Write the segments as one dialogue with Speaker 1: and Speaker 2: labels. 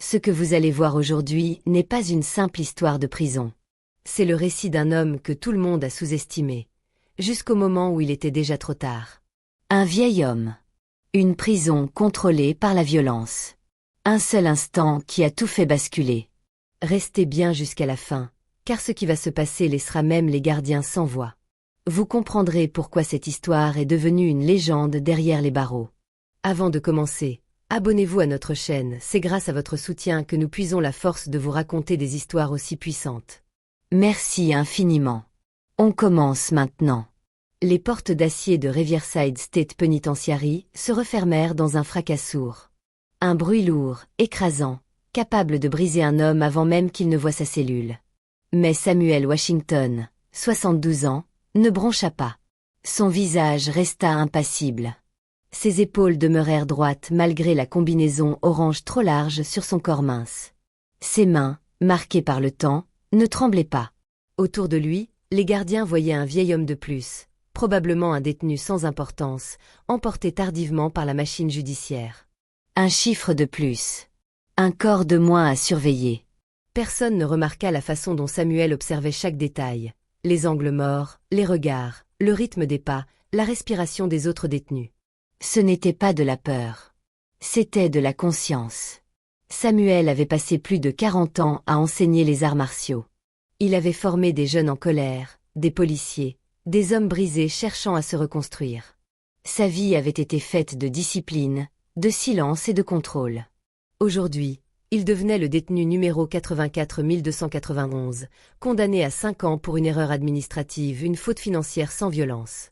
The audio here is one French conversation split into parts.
Speaker 1: Ce que vous allez voir aujourd'hui n'est pas une simple histoire de prison. C'est le récit d'un homme que tout le monde a sous-estimé, jusqu'au moment où il était déjà trop tard. Un vieil homme. Une prison contrôlée par la violence. Un seul instant qui a tout fait basculer. Restez bien jusqu'à la fin, car ce qui va se passer laissera même les gardiens sans voix. Vous comprendrez pourquoi cette histoire est devenue une légende derrière les barreaux. Avant de commencer, abonnez-vous à notre chaîne, c'est grâce à votre soutien que nous puisons la force de vous raconter des histoires aussi puissantes. Merci infiniment. On commence maintenant. Les portes d'acier de Riverside State Penitentiary se refermèrent dans un fracas sourd. Un bruit lourd, écrasant, capable de briser un homme avant même qu'il ne voie sa cellule. Mais Samuel Washington, 72 ans, ne broncha pas. Son visage resta impassible. Ses épaules demeurèrent droites malgré la combinaison orange trop large sur son corps mince. Ses mains, marquées par le temps, ne tremblaient pas. Autour de lui, les gardiens voyaient un vieil homme de plus, probablement un détenu sans importance, emporté tardivement par la machine judiciaire. Un chiffre de plus. Un corps de moins à surveiller. Personne ne remarqua la façon dont Samuel observait chaque détail. Les angles morts, les regards, le rythme des pas, la respiration des autres détenus. Ce n'était pas de la peur. C'était de la conscience. Samuel avait passé plus de 40 ans à enseigner les arts martiaux. Il avait formé des jeunes en colère, des policiers, des hommes brisés cherchant à se reconstruire. Sa vie avait été faite de discipline, de silence et de contrôle. Aujourd'hui, il devenait le détenu numéro 84 291, condamné à 5 ans pour une erreur administrative, une faute financière sans violence.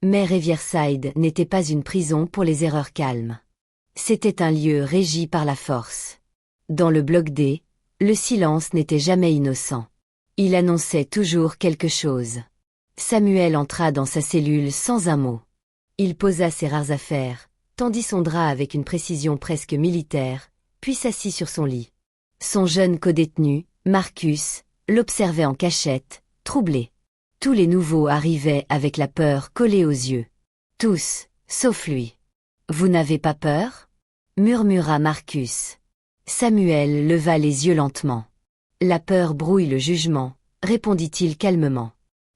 Speaker 1: Mais Riverside n'était pas une prison pour les erreurs calmes. C'était un lieu régi par la force. Dans le bloc D, le silence n'était jamais innocent. Il annonçait toujours quelque chose. Samuel entra dans sa cellule sans un mot. Il posa ses rares affaires, tendit son drap avec une précision presque militaire, puis s'assit sur son lit. Son jeune codétenu, Marcus, l'observait en cachette, troublé. Tous les nouveaux arrivaient avec la peur collée aux yeux. Tous, sauf lui. « Vous n'avez pas peur ?» murmura Marcus. Samuel leva les yeux lentement. « La peur brouille le jugement », répondit-il calmement.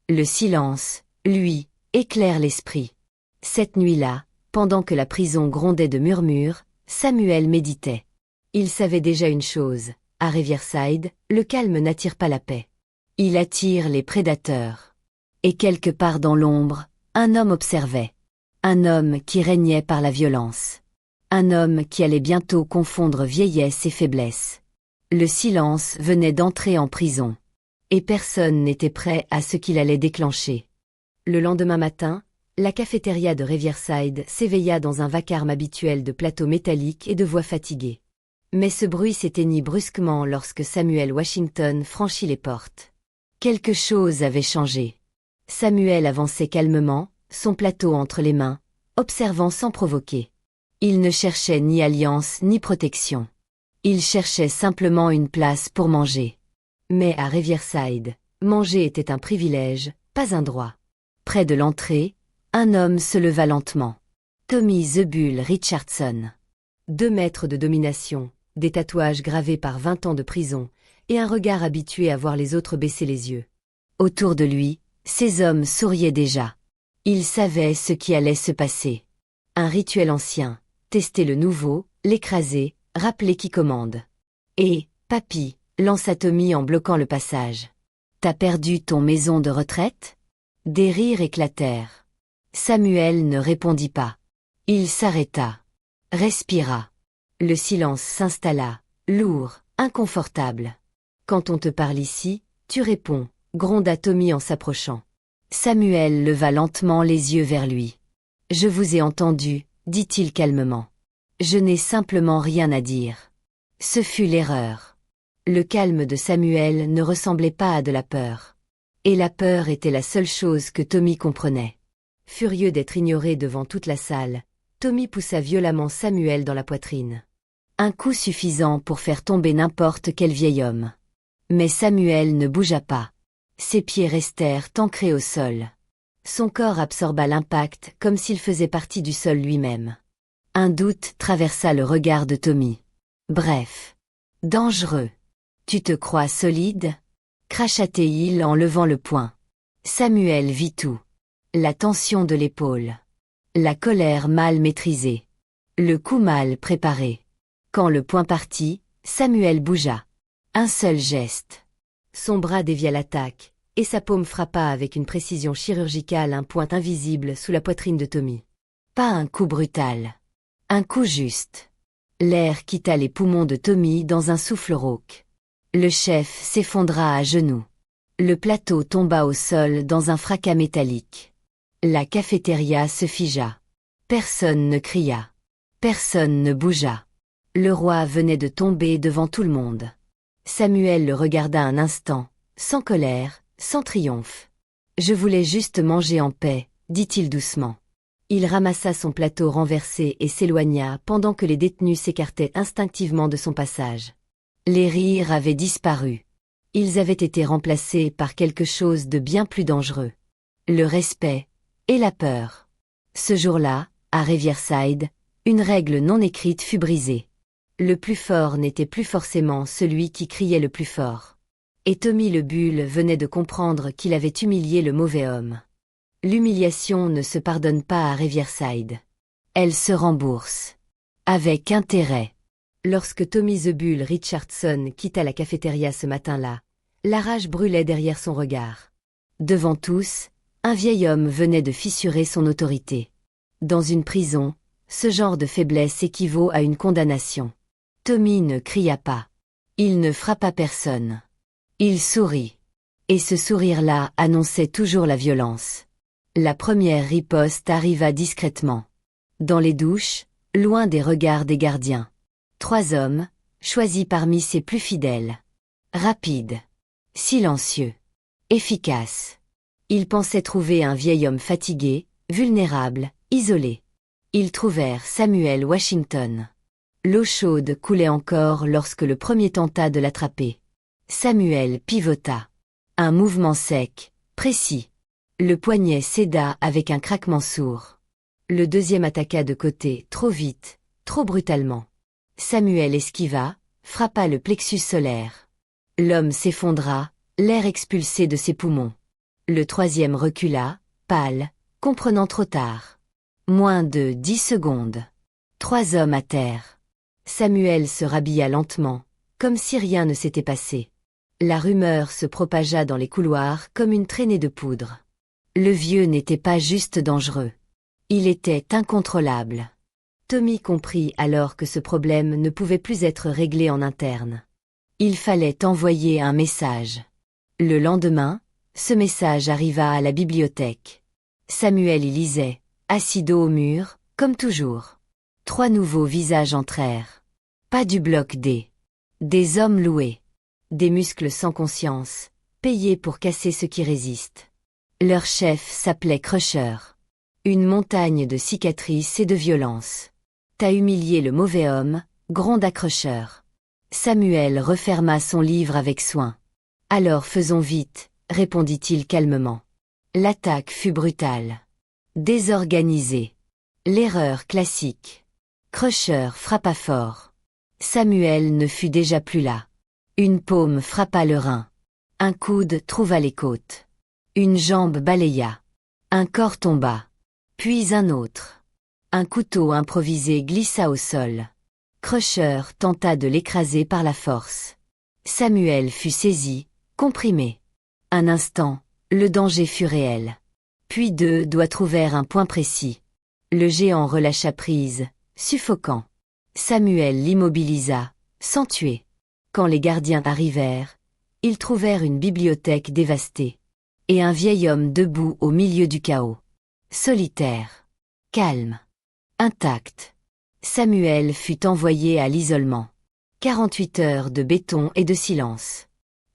Speaker 1: Le silence, lui, éclaire l'esprit. Cette nuit-là, pendant que la prison grondait de murmures, Samuel méditait. Il savait déjà une chose, à Riverside, le calme n'attire pas la paix. Il attire les prédateurs. Et quelque part dans l'ombre, un homme observait. Un homme qui régnait par la violence. Un homme qui allait bientôt confondre vieillesse et faiblesse. Le silence venait d'entrer en prison. Et personne n'était prêt à ce qu'il allait déclencher. Le lendemain matin, la cafétéria de Riverside s'éveilla dans un vacarme habituel de plateaux métalliques et de voix fatiguées. Mais ce bruit s'éteignit brusquement lorsque Samuel Washington franchit les portes. Quelque chose avait changé. Samuel avançait calmement, son plateau entre les mains, observant sans provoquer. Il ne cherchait ni alliance ni protection. Il cherchait simplement une place pour manger. Mais à Riverside, manger était un privilège, pas un droit. Près de l'entrée, un homme se leva lentement. Tommy The Bull Richardson. 2 mètres de domination, des tatouages gravés par 20 ans de prison, et un regard habitué à voir les autres baisser les yeux. Autour de lui, ces hommes souriaient déjà. Ils savaient ce qui allait se passer. Un rituel ancien, tester le nouveau, l'écraser, rappeler qui commande. Et, papy, lança Tommy en bloquant le passage. T'as perdu ton maison de retraite ? Des rires éclatèrent. Samuel ne répondit pas. Il s'arrêta. Respira. Le silence s'installa, lourd, inconfortable. Quand on te parle ici, tu réponds, gronda Tommy en s'approchant. Samuel leva lentement les yeux vers lui. Je vous ai entendu, dit-il calmement. Je n'ai simplement rien à dire. Ce fut l'erreur. Le calme de Samuel ne ressemblait pas à de la peur. Et la peur était la seule chose que Tommy comprenait. Furieux d'être ignoré devant toute la salle, Tommy poussa violemment Samuel dans la poitrine. Un coup suffisant pour faire tomber n'importe quel vieil homme. Mais Samuel ne bougea pas. Ses pieds restèrent ancrés au sol. Son corps absorba l'impact comme s'il faisait partie du sol lui-même. Un doute traversa le regard de Tommy. Bref. Dangereux. Tu te crois solide? Cracha-t-il en levant le poing. Samuel vit tout. La tension de l'épaule. La colère mal maîtrisée. Le coup mal préparé. Quand le poing partit, Samuel bougea. Un seul geste. Son bras dévia l'attaque, et sa paume frappa avec une précision chirurgicale un point invisible sous la poitrine de Tommy. Pas un coup brutal. Un coup juste. L'air quitta les poumons de Tommy dans un souffle rauque. Le chef s'effondra à genoux. Le plateau tomba au sol dans un fracas métallique. La cafétéria se figea. Personne ne cria. Personne ne bougea. Le roi venait de tomber devant tout le monde. Samuel le regarda un instant, sans colère, sans triomphe. « Je voulais juste manger en paix », dit-il doucement. Il ramassa son plateau renversé et s'éloigna pendant que les détenus s'écartaient instinctivement de son passage. Les rires avaient disparu. Ils avaient été remplacés par quelque chose de bien plus dangereux. Le respect et la peur. Ce jour-là, à Riverside, une règle non écrite fut brisée. Le plus fort n'était plus forcément celui qui criait le plus fort. Et Tommy le Bull venait de comprendre qu'il avait humilié le mauvais homme. L'humiliation ne se pardonne pas à Riverside. Elle se rembourse. Avec intérêt. Lorsque Tommy the Bull Richardson quitta la cafétéria ce matin-là, la rage brûlait derrière son regard. Devant tous, un vieil homme venait de fissurer son autorité. Dans une prison, ce genre de faiblesse équivaut à une condamnation. Tommy ne cria pas. Il ne frappa personne. Il sourit. Et ce sourire-là annonçait toujours la violence. La première riposte arriva discrètement. Dans les douches, loin des regards des gardiens. 3 hommes, choisis parmi ses plus fidèles. Rapides. Silencieux. Efficaces. Ils pensaient trouver un vieil homme fatigué, vulnérable, isolé. Ils trouvèrent Samuel Washington. L'eau chaude coulait encore lorsque le premier tenta de l'attraper. Samuel pivota. Un mouvement sec, précis. Le poignet céda avec un craquement sourd. Le deuxième attaqua de côté, trop vite, trop brutalement. Samuel esquiva, frappa le plexus solaire. L'homme s'effondra, l'air expulsé de ses poumons. Le troisième recula, pâle, comprenant trop tard. Moins de 10 secondes. 3 hommes à terre. Samuel se rhabilla lentement, comme si rien ne s'était passé. La rumeur se propagea dans les couloirs comme une traînée de poudre. Le vieux n'était pas juste dangereux. Il était incontrôlable. Tommy comprit alors que ce problème ne pouvait plus être réglé en interne. Il fallait envoyer un message. Le lendemain, ce message arriva à la bibliothèque. Samuel y lisait, assis dos au mur, comme toujours. 3 nouveaux visages entrèrent. Pas du bloc D. Des hommes loués. Des muscles sans conscience, payés pour casser ceux qui résistent. Leur chef s'appelait Crusher. Une montagne de cicatrices et de violence. T'as humilié le mauvais homme, gronda Crusher. Samuel referma son livre avec soin. Alors faisons vite, répondit-il calmement. L'attaque fut brutale. Désorganisée. L'erreur classique. Crusher frappa fort. Samuel ne fut déjà plus là. Une paume frappa le rein. Un coude trouva les côtes. Une jambe balaya. Un corps tomba. Puis un autre. Un couteau improvisé glissa au sol. Crusher tenta de l'écraser par la force. Samuel fut saisi, comprimé. Un instant, le danger fut réel. Puis 2 doigts trouvèrent un point précis. Le géant relâcha prise, suffocant. Samuel l'immobilisa, sans tuer. Quand les gardiens arrivèrent, ils trouvèrent une bibliothèque dévastée. Et un vieil homme debout au milieu du chaos. Solitaire. Calme. Intact. Samuel fut envoyé à l'isolement. 48 heures de béton et de silence.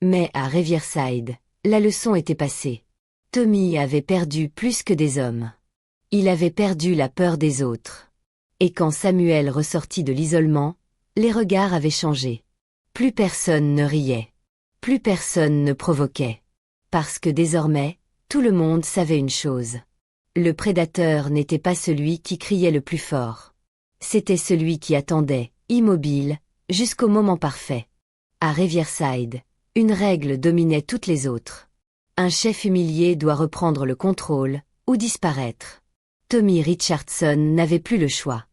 Speaker 1: Mais à Riverside, la leçon était passée. Tommy avait perdu plus que des hommes. Il avait perdu la peur des autres. Et quand Samuel ressortit de l'isolement, les regards avaient changé. Plus personne ne riait. Plus personne ne provoquait. Parce que désormais, tout le monde savait une chose. Le prédateur n'était pas celui qui criait le plus fort. C'était celui qui attendait, immobile, jusqu'au moment parfait. À Riverside, une règle dominait toutes les autres. Un chef humilié doit reprendre le contrôle, ou disparaître. Tommy Richardson n'avait plus le choix.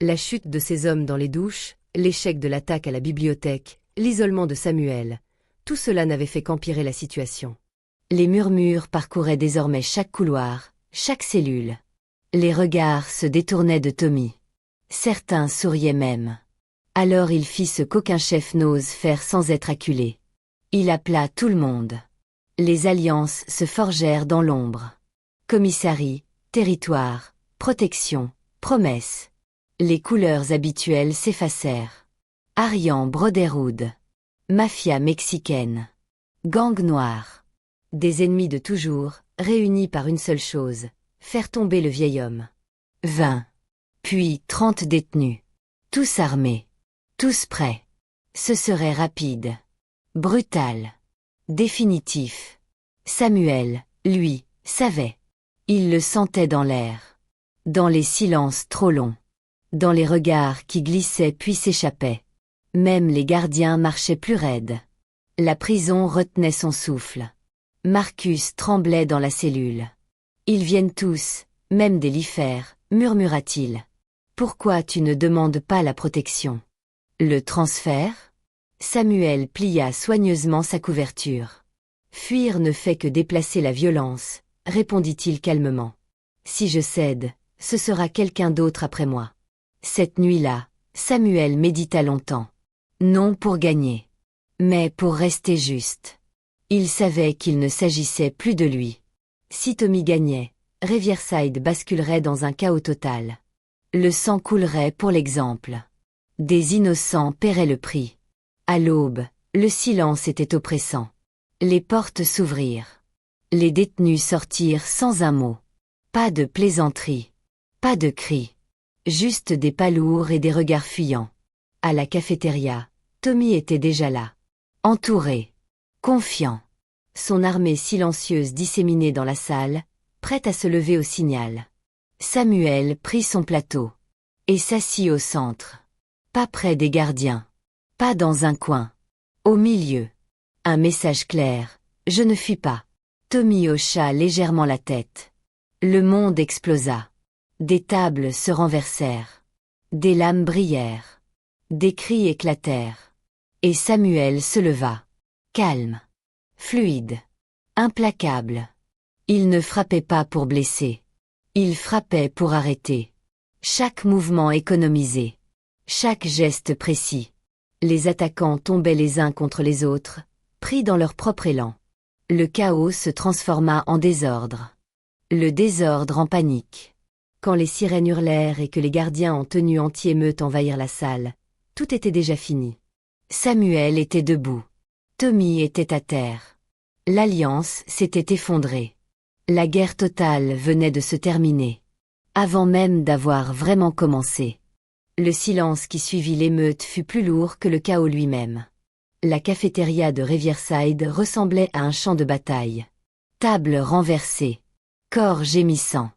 Speaker 1: La chute de ses hommes dans les douches, l'échec de l'attaque à la bibliothèque, l'isolement de Samuel, tout cela n'avait fait qu'empirer la situation. Les murmures parcouraient désormais chaque couloir, chaque cellule. Les regards se détournaient de Tommy. Certains souriaient même. Alors il fit ce qu'aucun chef n'ose faire sans être acculé. Il appela tout le monde. Les alliances se forgèrent dans l'ombre. Commissari, territoire, protection, promesse. Les couleurs habituelles s'effacèrent. Aryan Brotherhood. Mafia mexicaine. Gang noir. Des ennemis de toujours, réunis par une seule chose, faire tomber le vieil homme. 20. Puis 30 détenus. Tous armés. Tous prêts. Ce serait rapide. Brutal. Définitif. Samuel, lui, savait. Il le sentait dans l'air. Dans les silences trop longs. Dans les regards qui glissaient puis s'échappaient. Même les gardiens marchaient plus raides. La prison retenait son souffle. Marcus tremblait dans la cellule. « Ils viennent tous, même d'Elifer, murmura-t-il. Pourquoi tu ne demandes pas la protection? Le transfert? Samuel plia soigneusement sa couverture. Fuir ne fait que déplacer la violence, répondit-il calmement. Si je cède, ce sera quelqu'un d'autre après moi. Cette nuit-là, Samuel médita longtemps. Non pour gagner, mais pour rester juste. Il savait qu'il ne s'agissait plus de lui. Si Tommy gagnait, Riverside basculerait dans un chaos total. Le sang coulerait pour l'exemple. Des innocents paieraient le prix. À l'aube, le silence était oppressant. Les portes s'ouvrirent. Les détenus sortirent sans un mot. Pas de plaisanterie. Pas de cris. Juste des pas lourds et des regards fuyants. À la cafétéria, Tommy était déjà là. Entouré. Confiant. Son armée silencieuse disséminée dans la salle, prête à se lever au signal. Samuel prit son plateau. Et s'assit au centre. Pas près des gardiens. Pas dans un coin. Au milieu. Un message clair. Je ne fuis pas. Tommy hocha légèrement la tête. Le monde explosa. Des tables se renversèrent. Des lames brillèrent. Des cris éclatèrent. Et Samuel se leva. Calme. Fluide. Implacable. Il ne frappait pas pour blesser. Il frappait pour arrêter. Chaque mouvement économisé. Chaque geste précis. Les attaquants tombaient les uns contre les autres, pris dans leur propre élan. Le chaos se transforma en désordre. Le désordre en panique. Quand les sirènes hurlèrent et que les gardiens en tenue anti-émeute envahirent la salle, tout était déjà fini. Samuel était debout. Tommy était à terre. L'alliance s'était effondrée. La guerre totale venait de se terminer. Avant même d'avoir vraiment commencé. Le silence qui suivit l'émeute fut plus lourd que le chaos lui-même. La cafétéria de Riverside ressemblait à un champ de bataille. Tables renversées. Corps gémissants.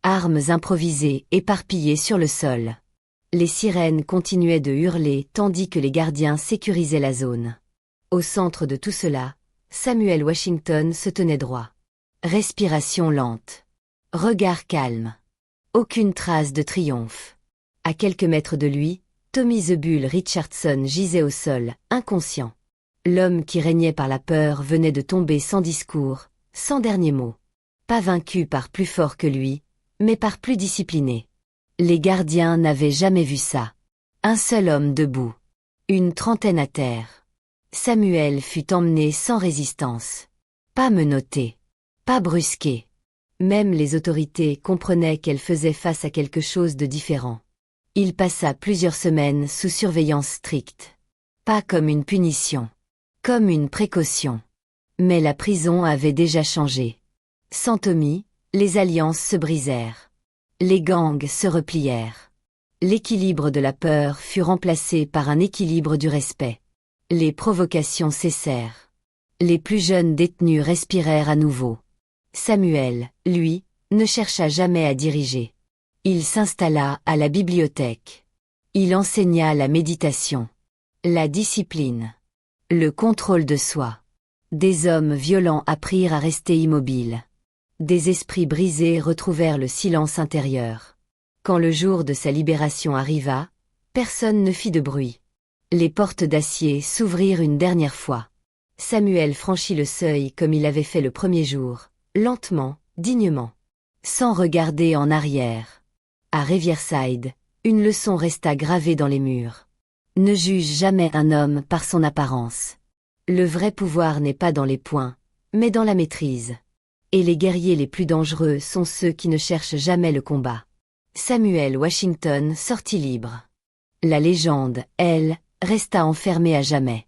Speaker 1: Armes improvisées éparpillées sur le sol. Les sirènes continuaient de hurler tandis que les gardiens sécurisaient la zone. Au centre de tout cela, Samuel Washington se tenait droit. Respiration lente. Regard calme. Aucune trace de triomphe. À quelques mètres de lui, Tommy the Bull Richardson gisait au sol, inconscient. L'homme qui régnait par la peur venait de tomber sans discours, sans dernier mot. Pas vaincu par plus fort que lui, mais par plus discipliné. Les gardiens n'avaient jamais vu ça. Un seul homme debout. Une trentaine à terre. Samuel fut emmené sans résistance. Pas menotté. Pas brusqué. Même les autorités comprenaient qu'elle faisait face à quelque chose de différent. Il passa plusieurs semaines sous surveillance stricte. Pas comme une punition. Comme une précaution. Mais la prison avait déjà changé. Sans Tommy, les alliances se brisèrent. Les gangs se replièrent. L'équilibre de la peur fut remplacé par un équilibre du respect. Les provocations cessèrent. Les plus jeunes détenus respirèrent à nouveau. Samuel, lui, ne chercha jamais à diriger. Il s'installa à la bibliothèque. Il enseigna la méditation. La discipline. Le contrôle de soi. Des hommes violents apprirent à rester immobiles. Des esprits brisés retrouvèrent le silence intérieur. Quand le jour de sa libération arriva, personne ne fit de bruit. Les portes d'acier s'ouvrirent une dernière fois. Samuel franchit le seuil comme il avait fait le premier jour, lentement, dignement, sans regarder en arrière. À Riverside, une leçon resta gravée dans les murs. Ne juge jamais un homme par son apparence. Le vrai pouvoir n'est pas dans les poings, mais dans la maîtrise. Et les guerriers les plus dangereux sont ceux qui ne cherchent jamais le combat. Samuel Washington sortit libre. La légende, elle, resta enfermée à jamais.